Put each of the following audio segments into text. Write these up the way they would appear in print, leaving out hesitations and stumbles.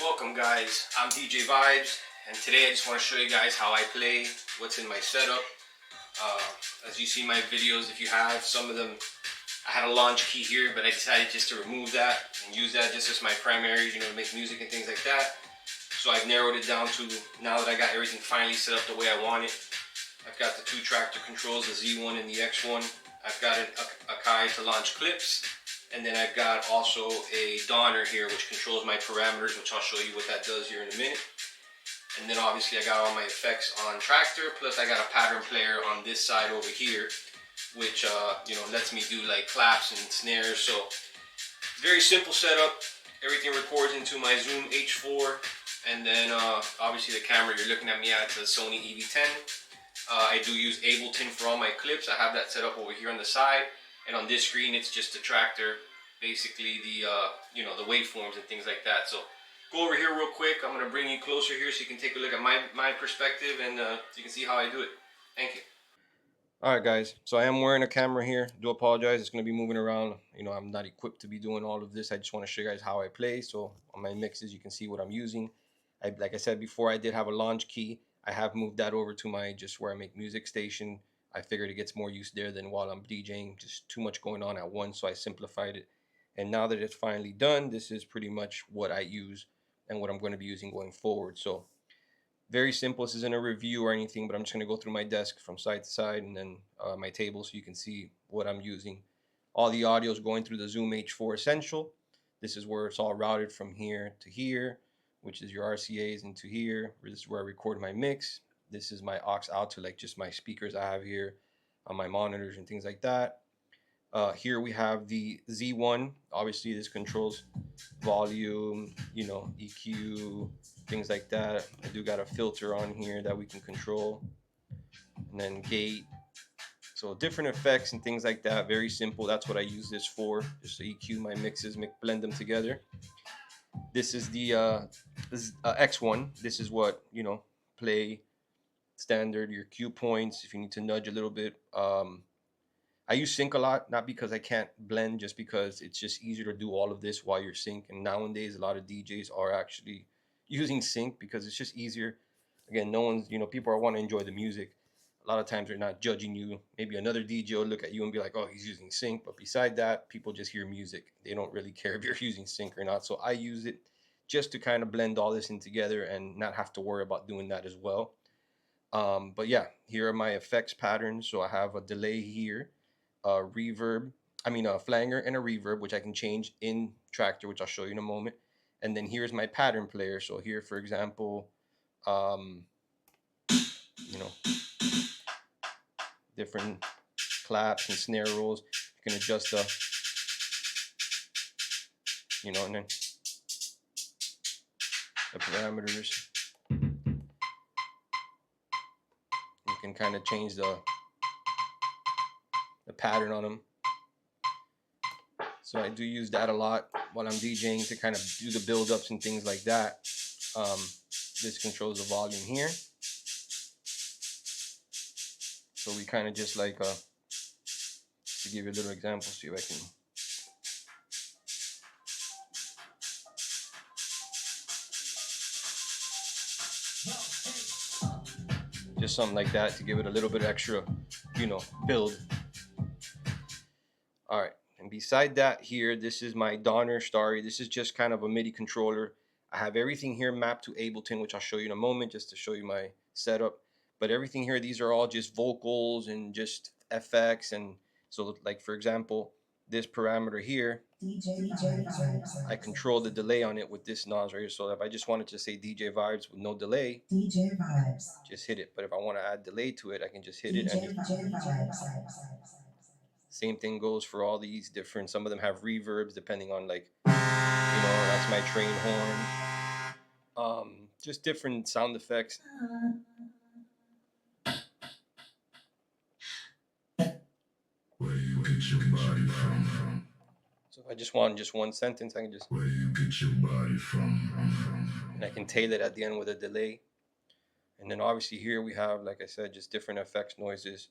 Welcome guys, I'm DJ Vibes, and today I just want to show you guys how I play, what's in my setup. As you see my videos, if you have some of them, I had a launch key here, but I decided just to remove that and use that just as my primary, to make music and things like that. So I've narrowed it down to, now that I got everything finally set up the way I want it, I've got the two tractor controls, the Z1 and the X1. I've got a Akai to launch clips. And then I've got also a Donner here, which controls my parameters, which I'll show you what that does here in a minute. And then obviously I got all my effects on tractor, plus I got a pattern player on this side over here, which lets me do like claps and snares. So very simple setup. Everything records into my Zoom H4, and then obviously the camera you're looking at me at is a Sony EV10. I do use Ableton for all my clips. I have that set up over here on the side. And on this screen, it's just the tractor, basically the the waveforms and things like that. So go over here real quick. I'm gonna bring you closer here so you can take a look at my perspective, and you can see how I do it. Thank you. All right, guys. So I am wearing a camera here. Do apologize. It's gonna be moving around. I'm not equipped to be doing all of this. I just want to show you guys how I play. So on my mixes, you can see what I'm using. Like I said before, I did have a launch key. I have moved that over to my just where I make music station. I figured it gets more use there than while I'm DJing. Just too much going on at once, so I simplified it. And now that it's finally done, this is pretty much what I use and what I'm going to be using going forward. So very simple. This isn't a review or anything, but I'm just going to go through my desk from side to side, and then my table, so you can see what I'm using. All the audio is going through the Zoom H4 Essential. This is where it's all routed from here to here, which is your RCAs, into here. This is where I record my mix. This is my aux out to like just my speakers I have here on my monitors and things like that. Here we have the Z1. Obviously, this controls volume, EQ, things like that. I do got a filter on here that we can control, and then gate. So different effects and things like that. Very simple. That's what I use this for, just to EQ my mixes, blend them together. This is the X1. This is what play standard, your cue points. If you need to nudge a little bit. I use sync a lot, not because I can't blend, just because it's just easier to do all of this while you're sync. And nowadays, a lot of DJs are actually using sync because it's just easier. Again, no one's, people want to enjoy the music. A lot of times they're not judging you. Maybe another DJ will look at you and be like, oh, he's using sync. But beside that, people just hear music. They don't really care if you're using sync or not. So I use it just to kind of blend all this in together and not have to worry about doing that as well. But yeah, here are my effects patterns. So I have a delay here, a reverb, a flanger and a reverb, which I can change in Tractor, which I'll show you in a moment. And then here's my pattern player. So here, for example, different claps and snare rolls. You can adjust the, and then the parameters. You can kind of change the pattern on them. So I do use that a lot while I'm DJing to kind of do the build-ups and things like that. This controls the volume here. So we kind of just like, to give you a little example, see if I can. Just something like that to give it a little bit extra, build. All right. And beside that here, this is my Donner Starry. This is just kind of a MIDI controller. I have everything here mapped to Ableton, which I'll show you in a moment, just to show you my setup. But everything here, these are all just vocals and just FX. And so like, for example, this parameter here, I control the delay on it with this nozzle right here. So if I just wanted to say DJ Vibes with no delay, DJ Vibes, just hit it. But if I want to add delay to it, I can just hit it. And same thing goes for all these different, some of them have reverbs depending on like, that's my train horn. Just different sound effects. Where you get your body from. So if I just want just one sentence, I can just, where you get your body from. And I can tail it at the end with a delay. And then obviously here we have, like I said, just different effects, noises.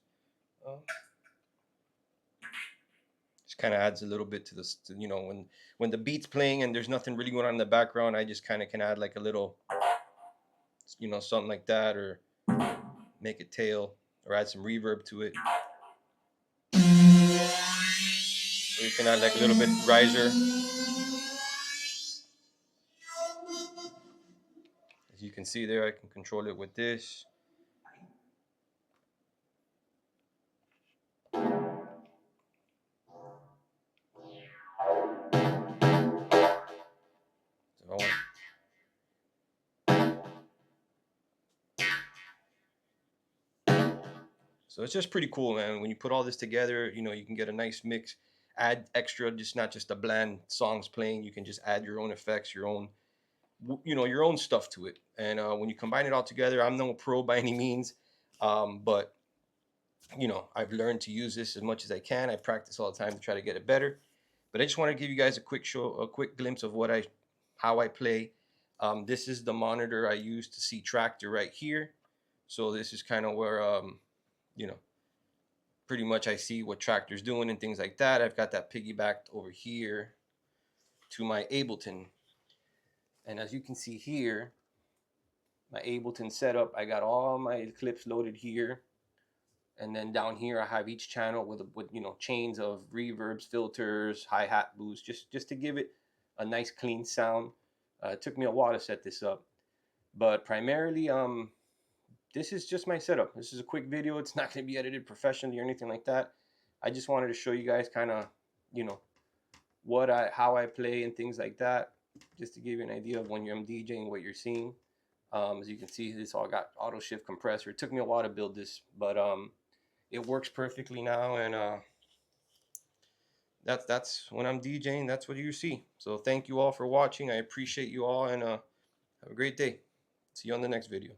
Just kind of adds a little bit to this, you know, when the beat's playing and there's nothing really going on in the background, I just kind of can add like a little, you know, something like that, or make it tail, or add some reverb to it. Or you can add like a little bit riser. As you can see there, I can control it with this. So, so it's just pretty cool, man. When you put all this together, you know, you can get a nice mix. Add extra, just not just a bland songs playing. You can just add your own effects, your own, you know, your own stuff to it. And when you combine it all together, I'm no pro by any means, but you know, I've learned to use this as much as I can. I practice all the time to try to get it better. But I just want to give you guys a quick show, a quick glimpse of how I play. This is the monitor I use to see Tractor right here. So this is kind of where, you know, pretty much I see what Tractor's doing and things like that. I've got that piggybacked over here to my Ableton. And as you can see here, my Ableton setup, I got all my clips loaded here. And then down here, I have each channel with you know, chains of reverbs, filters, hi-hat boost, just to give it a nice clean sound. It took me a while to set this up, but primarily, this is just my setup. This is a quick video. It's not going to be edited professionally or anything like that. I just wanted to show you guys kind of, you know, how I play and things like that, just to give you an idea of when I'm DJing what you're seeing. As you can see, this all got auto shift compressor. It took me a while to build this, but it works perfectly now, and that's when I'm DJing. That's what you see. So thank you all for watching. I appreciate you all, and have a great day. See you on the next video.